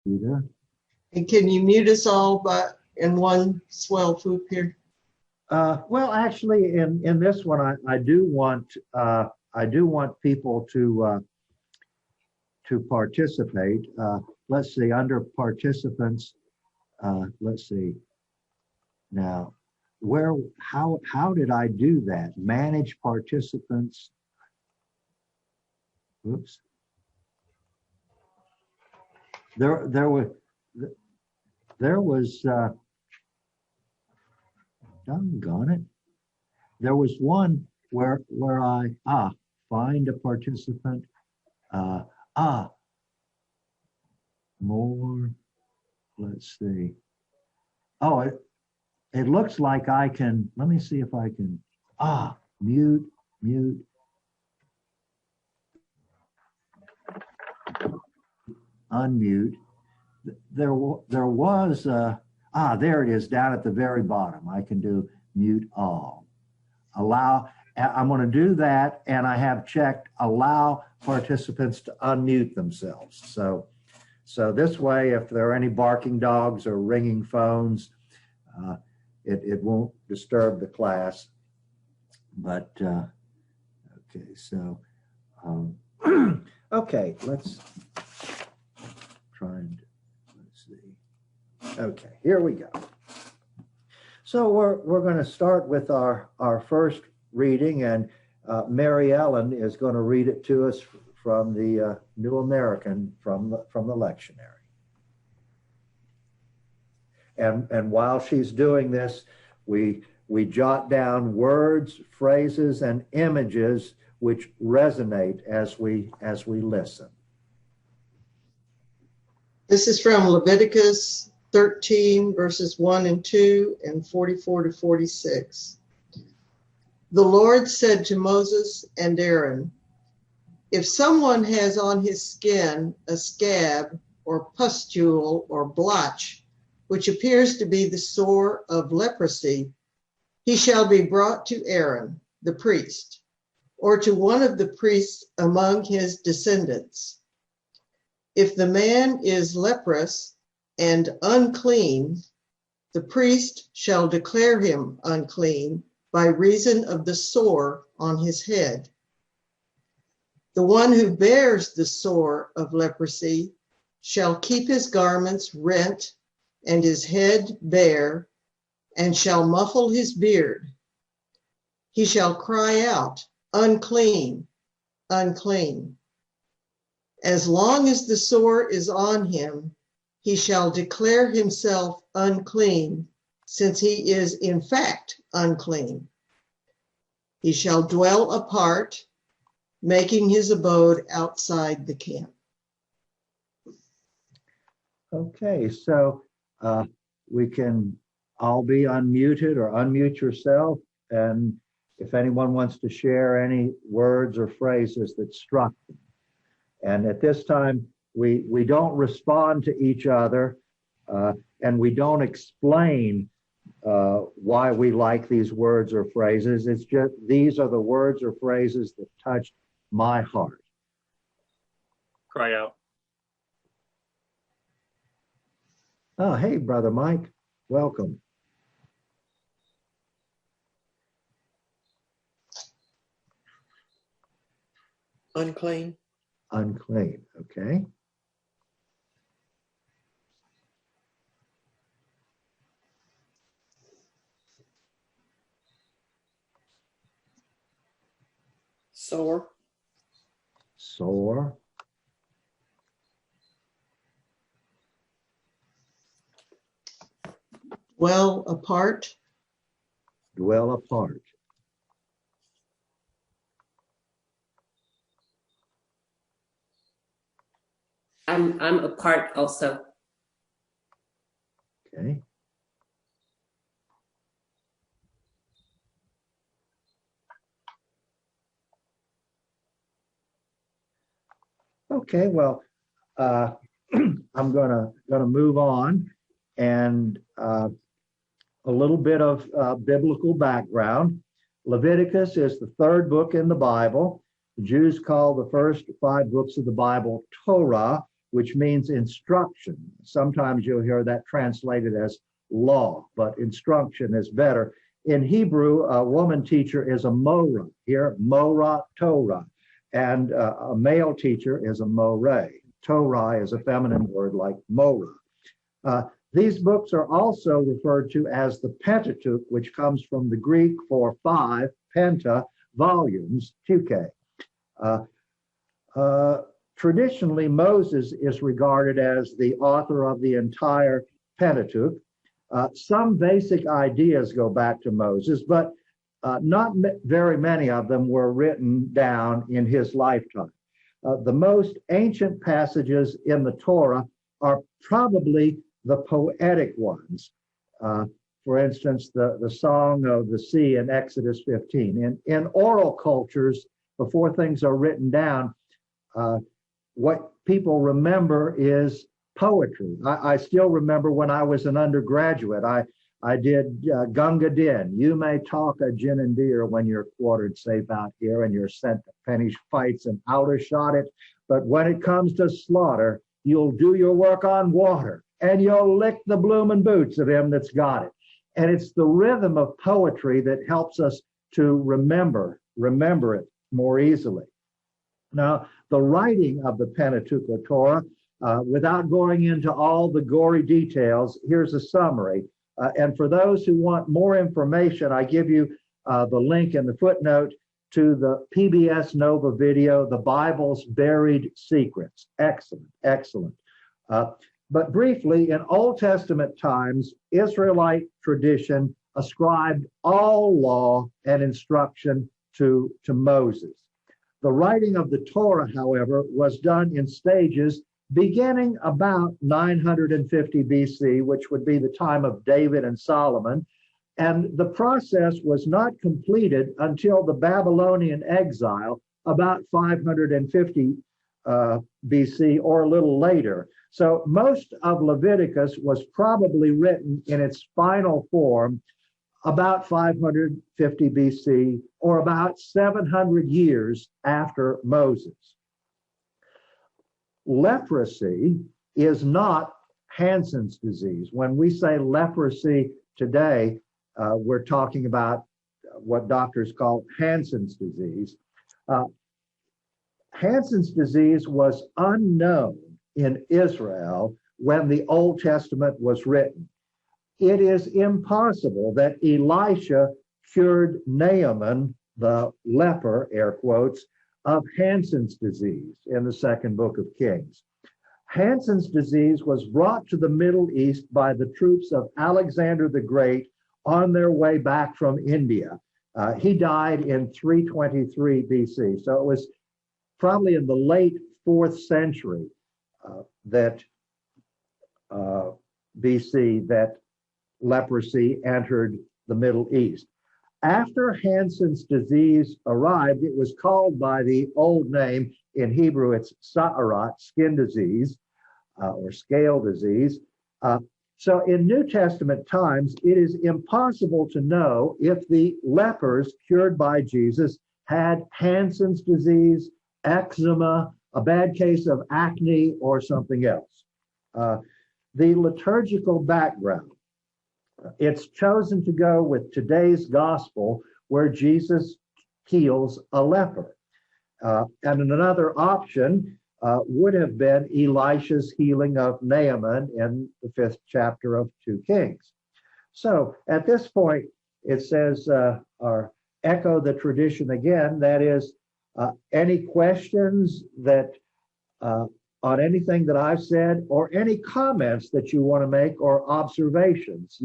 Either. And can you mute us all in one swell swoop here? Well, actually, in this one, I do want people to participate. Let's see, under participants. Let's see. Now, how did I do that? Manage participants. Oops. There was doggone it. There was one where I find a participant. More. Let's see. Oh, it looks like I can. Let me see if I can. Mute. Unmute. There was there it is down at the very bottom. I can do mute all. Allow. I'm going to do that, and I have checked allow participants to unmute themselves. So this way, if there are any barking dogs or ringing phones, it won't disturb the class. But okay, so okay, let's try and let's see. Okay, here we go. So we're going to start with our first reading, and Mary Ellen is going to read it to us from the New American from the lectionary. And while she's doing this, we jot down words, phrases, and images which resonate as we listen. This is from Leviticus 13, verses 1 and 2, and 44 to 46. The Lord said to Moses and Aaron, if someone has on his skin a scab or pustule or blotch, which appears to be the sore of leprosy, he shall be brought to Aaron, the priest, or to one of the priests among his descendants. If the man is leprous and unclean, the priest shall declare him unclean by reason of the sore on his head. The one who bears the sore of leprosy shall keep his garments rent and his head bare, and shall muffle his beard. He shall cry out, unclean, unclean. As long as the sore is on him, he shall declare himself unclean, since he is in fact unclean. He shall dwell apart, making his abode outside the camp. Okay, so we can all be unmuted or unmute yourself. And if anyone wants to share any words or phrases that struck them. And at this time, we don't respond to each other and we don't explain why we like these words or phrases. It's just, these are the words or phrases that touched my heart. Cry out. Oh, hey, Brother Mike, welcome. Unclean. Unclean, okay. Sore. Sore. Dwell apart. Dwell apart. I'm apart also. Okay. Okay, well, I'm gonna move on, and a little bit of biblical background. Leviticus is the third book in the Bible. The Jews call the first 5 books of the Bible Torah, which means instruction. Sometimes you'll hear that translated as law, but instruction is better. In Hebrew, a woman teacher is a morah, here, morah Torah, and a male teacher is a moreh. Torah is a feminine word like morah. These books are also referred to as the Pentateuch, which comes from the Greek for 5, penta, volumes, tuke. Traditionally, Moses is regarded as the author of the entire Pentateuch. Some basic ideas go back to Moses, but not very many of them were written down in his lifetime. The most ancient passages in the Torah are probably the poetic ones. For instance, the Song of the Sea in Exodus 15. In oral cultures, before things are written down, what people remember is poetry. I still remember when I was an undergraduate, I did Gunga Din. You may talk a gin and deer when you're quartered safe out here and you're sent to penny fights and outer shot it. But when it comes to slaughter, you'll do your work on water and you'll lick the bloomin' boots of him that's got it. And it's the rhythm of poetry that helps us to remember it more easily. Now, the writing of the Pentateuch or Torah, without going into all the gory details, here's a summary. And for those who want more information, I give you the link in the footnote to the PBS Nova video, The Bible's Buried Secrets. Excellent, excellent. But briefly, in Old Testament times, Israelite tradition ascribed all law and instruction to Moses. The writing of the Torah, however, was done in stages beginning about 950 BC, which would be the time of David and Solomon. And the process was not completed until the Babylonian exile, about 550 BC or a little later. So most of Leviticus was probably written in its final form about 550 BC or about 700 years after Moses. Leprosy is not Hansen's disease. When we say leprosy today, we're talking about what doctors call Hansen's disease. Hansen's disease was unknown in Israel when the Old Testament was written. It is impossible that Elisha cured Naaman, the leper, air quotes, of Hansen's disease in the second book of Kings. Hansen's disease was brought to the Middle East by the troops of Alexander the Great on their way back from India. He died in 323 BC. So it was probably in the late 4th century BC that leprosy entered the Middle East. After Hansen's disease arrived, it was called by the old name. In Hebrew, it's sa'arat, skin disease, or scale disease. So in New Testament times, it is impossible to know if the lepers cured by Jesus had Hansen's disease, eczema, a bad case of acne, or something else. The liturgical background. It's chosen to go with today's gospel where Jesus heals a leper. And another option would have been Elisha's healing of Naaman in the 5th chapter of 2 Kings. So at this point, it says, or echo the tradition again, that is, any questions that on anything that I've said, or any comments that you want to make, or observations.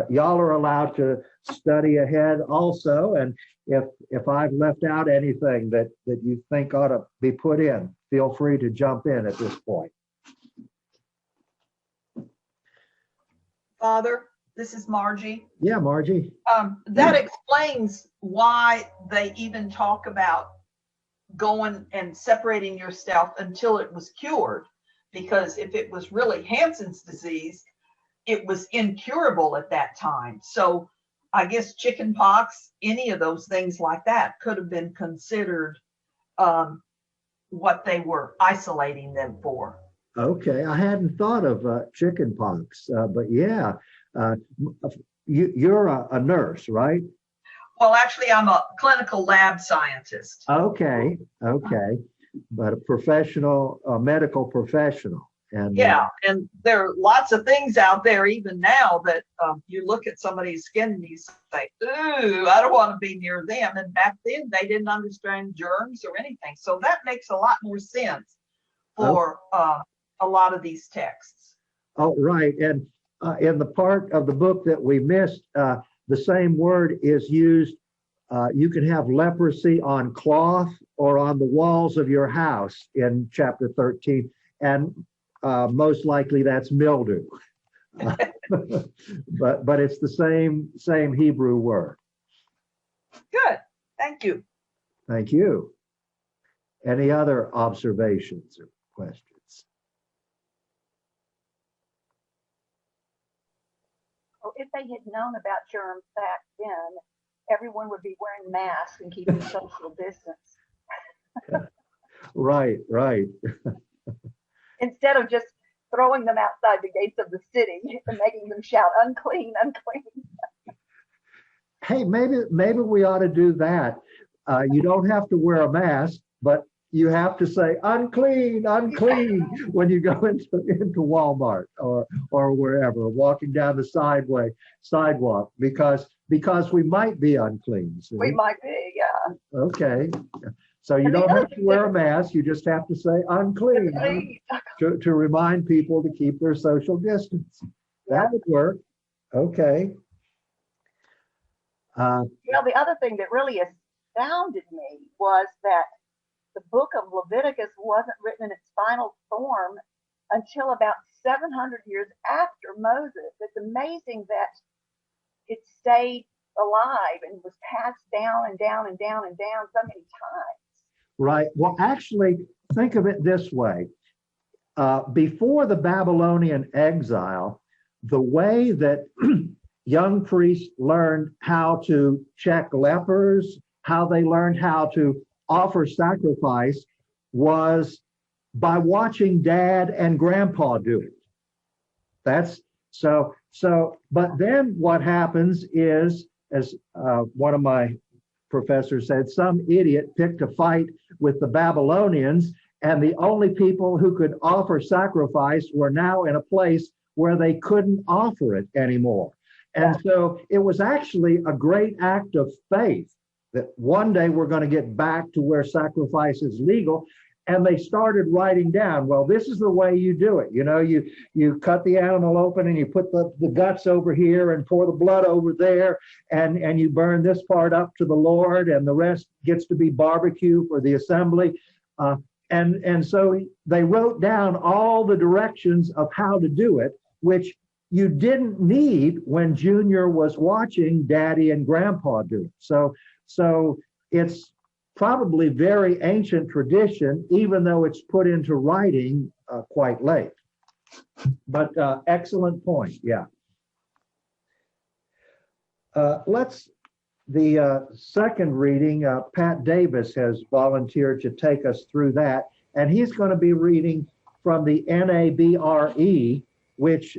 Y'all are allowed to study ahead also, and if I've left out anything that you think ought to be put in, feel free to jump in at this point. Father, this is Margie. Yeah, Margie. That explains why they even talk about going and separating yourself until it was cured, because if it was really Hansen's disease, it was incurable at that time. So I guess chicken pox, any of those things like that could have been considered what they were isolating them for. Okay, I hadn't thought of chicken pox, but yeah, uh, you're a nurse, right? Well, actually, I'm a clinical lab scientist. Okay, okay, but a professional, a medical professional, and Yeah, and there are lots of things out there even now that you look at somebody's skin and you say, "Ooh, I don't want to be near them." And back then, they didn't understand germs or anything, so that makes a lot more sense oh, for a lot of these texts. oh, right, and in the part of the book that we missed, the same word is used. You can have leprosy on cloth or on the walls of your house in chapter 13, and most likely that's mildew. But it's the same Hebrew word. Good, thank you. Thank you. Any other observations or questions? Well, if they had known about germs back then, everyone would be wearing masks and keeping social distance Right, right. instead of just throwing them outside the gates of the city and making them shout, unclean, unclean. Hey, maybe we ought to do that. You don't have to wear a mask, but you have to say unclean, unclean when you go into Walmart or wherever, walking down the sidewalk, because we might be unclean. See? We might be, yeah. Okay. So you And the don't other have to wear a mask. You just have to say unclean to remind people to keep their social distance. That would work. Okay. Well, the other thing that really astounded me was that the book of Leviticus wasn't written in its final form until about 700 years after Moses. It's amazing that it stayed alive and was passed down and down and down and down so many times. Right. Well, actually, think of it this way. Before the Babylonian exile, the way that young priests learned how to check lepers, how they learned how to offer sacrifice was by watching dad and grandpa do it. That's so, but then what happens is, as one of my professors said, some idiot picked a fight with the Babylonians, and the only people who could offer sacrifice were now in a place where they couldn't offer it anymore. And so it was actually a great act of faith that one day we're going to get back to where sacrifice is legal. And they started writing down, well, this is the way you do it. You know, you cut the animal open and you put the guts over here and pour the blood over there, and you burn this part up to the Lord, and the rest gets to be barbecue for the assembly. And so they wrote down all the directions of how to do it, which you didn't need when Junior was watching Daddy and Grandpa do it. So it's probably very ancient tradition, even though it's put into writing quite late. But excellent point, yeah. The second reading, Pat Davis has volunteered to take us through that, and he's going to be reading from the NABRE, which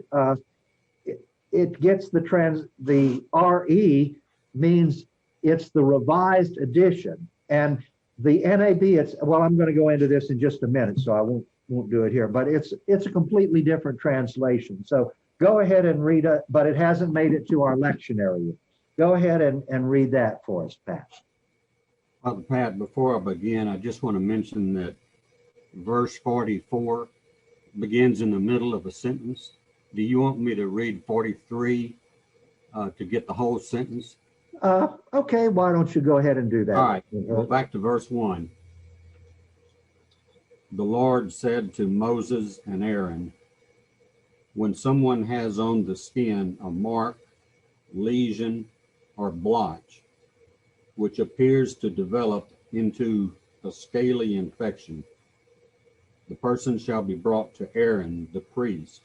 it gets the RE means it's the revised edition. And the NAB, I'm going to go into this in just a minute, so I won't do it here, but it's a completely different translation. So go ahead and read it, but it hasn't made it to our lectionary yet. Go ahead and read that for us, Pat. Father Pat, before I begin, I just want to mention that verse 44 begins in the middle of a sentence. Do you want me to read 43 to get the whole sentence? Okay, why don't you go ahead and do that? All right, go back to verse 1. The Lord said to Moses and Aaron, when someone has on the skin a mark, lesion, or blotch, which appears to develop into a scaly infection, the person shall be brought to Aaron the priest,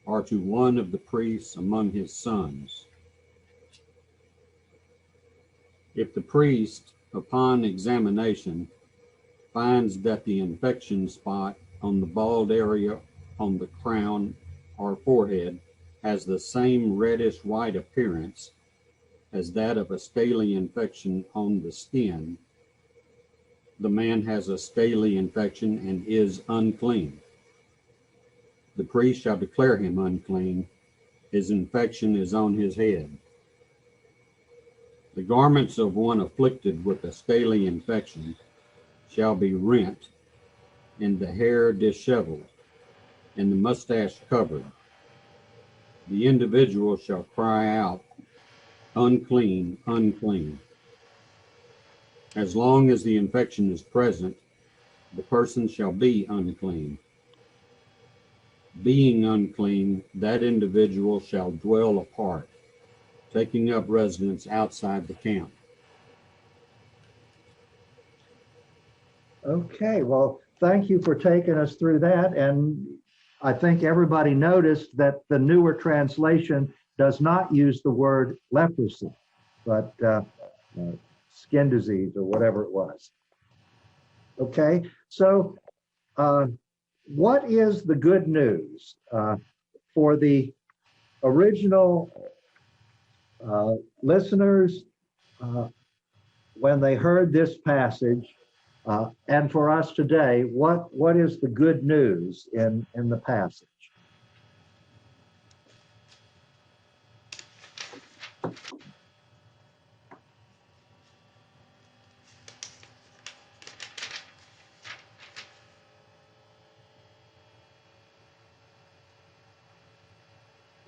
or to one of the priests among his sons. If the priest, upon examination, finds that the infection spot on the bald area on the crown or forehead has the same reddish white appearance as that of a scaly infection on the skin, the man has a scaly infection and is unclean. The priest shall declare him unclean. His infection is on his head. The garments of one afflicted with a scaly infection shall be rent, and the hair disheveled, and the mustache covered. The individual shall cry out, unclean, unclean. As long as the infection is present, the person shall be unclean. Being unclean, that individual shall dwell apart, taking up residence outside the camp. Okay, well, thank you for taking us through that. And I think everybody noticed that the newer translation does not use the word leprosy, but skin disease or whatever it was. Okay, so what is the good news for the original listeners when they heard this passage, and for us today, what is the good news in the passage?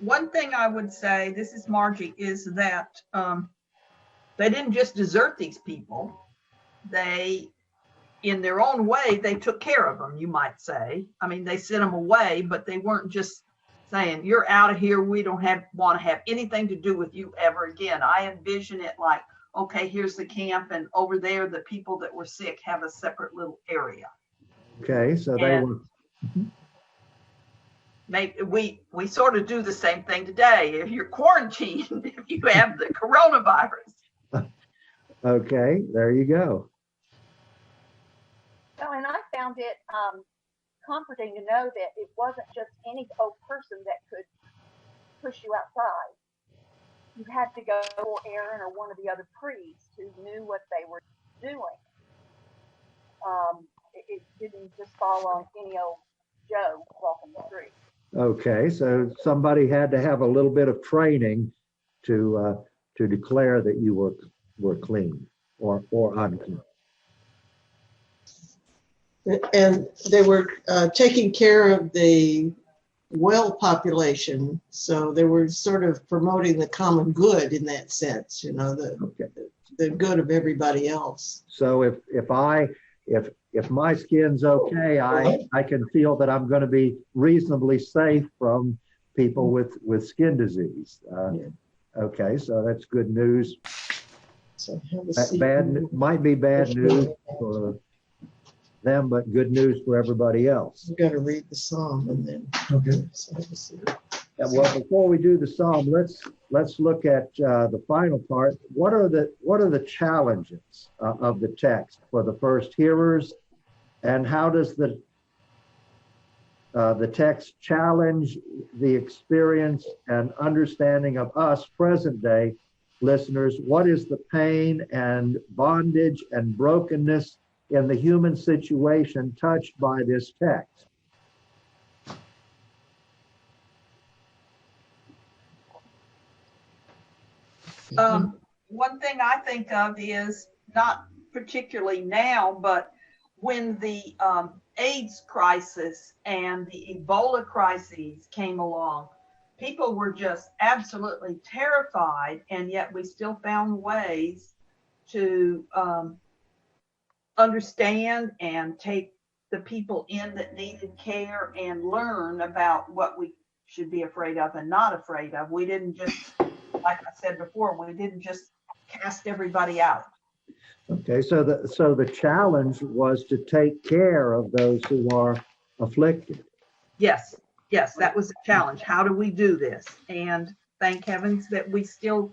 One thing I would say, this is Margie, is that they didn't just desert these people. They, in their own way, they took care of them, you might say. I mean, they sent them away, but they weren't just saying, you're out of here. We don't want to have anything to do with you ever again. I envision it like, okay, here's the camp, and over there, the people that were sick have a separate little area. Okay, so they were. We sort of do the same thing today. If you're quarantined, if you have the coronavirus. Okay, there you go. So, and I found it comforting to know that it wasn't just any old person that could push you outside. You had to go for Aaron or one of the other priests who knew what they were doing. It didn't just fall on any old Joe walking the street. Okay, so somebody had to have a little bit of training to declare that you were clean or unclean. And they were taking care of the well population, so they were sort of promoting the common good in that sense, you know, the good of everybody else. So if my skin's okay, I can feel that I'm going to be reasonably safe from people with skin disease. Okay, so that's good news. So have a seat. Might be bad news for them, but good news for everybody else. We've got to read the psalm and then. Okay. So have a seat. Well, before we do the psalm, let's look at the final part. What are the challenges of the text for the first hearers, and how does the text challenge the experience and understanding of us present day listeners? What is the pain and bondage and brokenness in the human situation touched by this text? One thing I think of is not particularly now, but when the AIDS crisis and the Ebola crises came along, people were just absolutely terrified, and yet we still found ways to understand and take the people in that needed care and learn about what we should be afraid of and not afraid of. We didn't just, like I said before, we didn't just cast everybody out. Okay, so the challenge was to take care of those who are afflicted. Yes, that was the challenge. How do we do this? And thank heavens that we still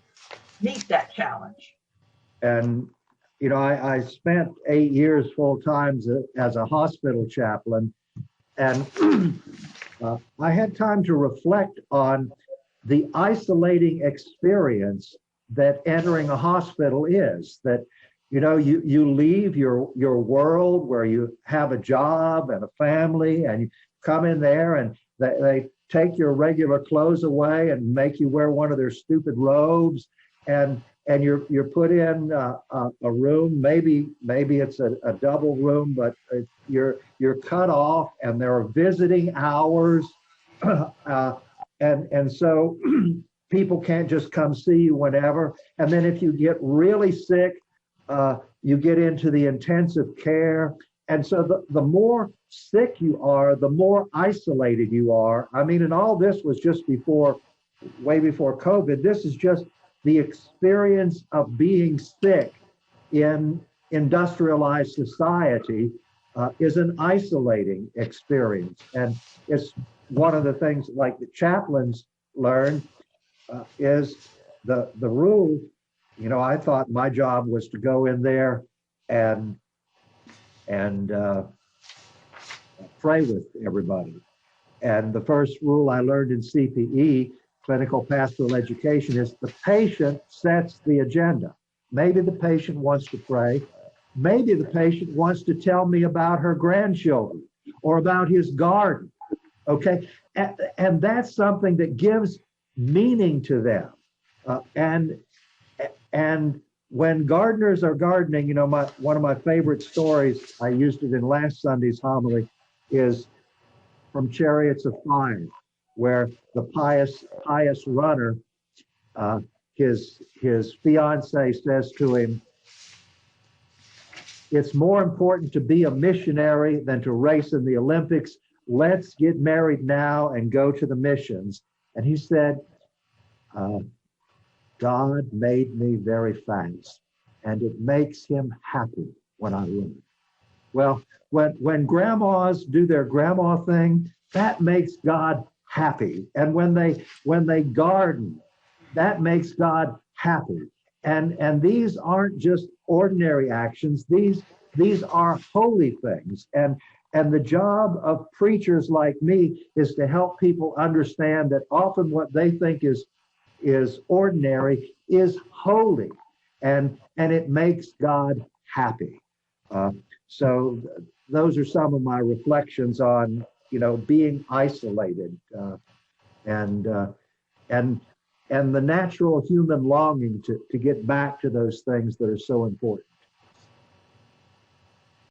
meet that challenge. And, you know, I spent 8 years full time as a hospital chaplain. And I had time to reflect on the isolating experience that entering a hospital is. That, you leave your world where you have a job and a family, and you come in there and they take your regular clothes away and make you wear one of their stupid robes, and you're put in a room. Maybe it's a double room, but you're cut off, and there are visiting hours, and so people can't just come see you whenever. And then if you get really sick, you get into the intensive care. And so the more sick you are, the more isolated you are. I mean, and all this was just way before COVID. This is just the experience of being sick in industrialized society is an isolating experience. And it's one of the things like the chaplains learn is the rule. I thought my job was to go in there and pray with everybody. And the first rule I learned in CPE, clinical pastoral education, is the patient sets the agenda. Maybe the patient wants to pray. Maybe the patient wants to tell me about her grandchildren or about his garden. Okay. And that's something that gives meaning to them. And when gardeners are gardening, one of my favorite stories, I used it in last Sunday's homily, is from Chariots of Fire, where the pious runner, his fiance says to him, "It's more important to be a missionary than to race in the Olympics. Let's get married now and go to the missions." And he said, "God made me very fast, and it makes him happy when I run." Well, when grandmas do their grandma thing, that makes God happy. And when they garden, that makes God happy. And these aren't just ordinary actions. These are holy things. And the job of preachers like me is to help people understand that often what they think is ordinary is holy, and it makes God happy. So those are some of my reflections on being isolated, and the natural human longing to get back to those things that are so important.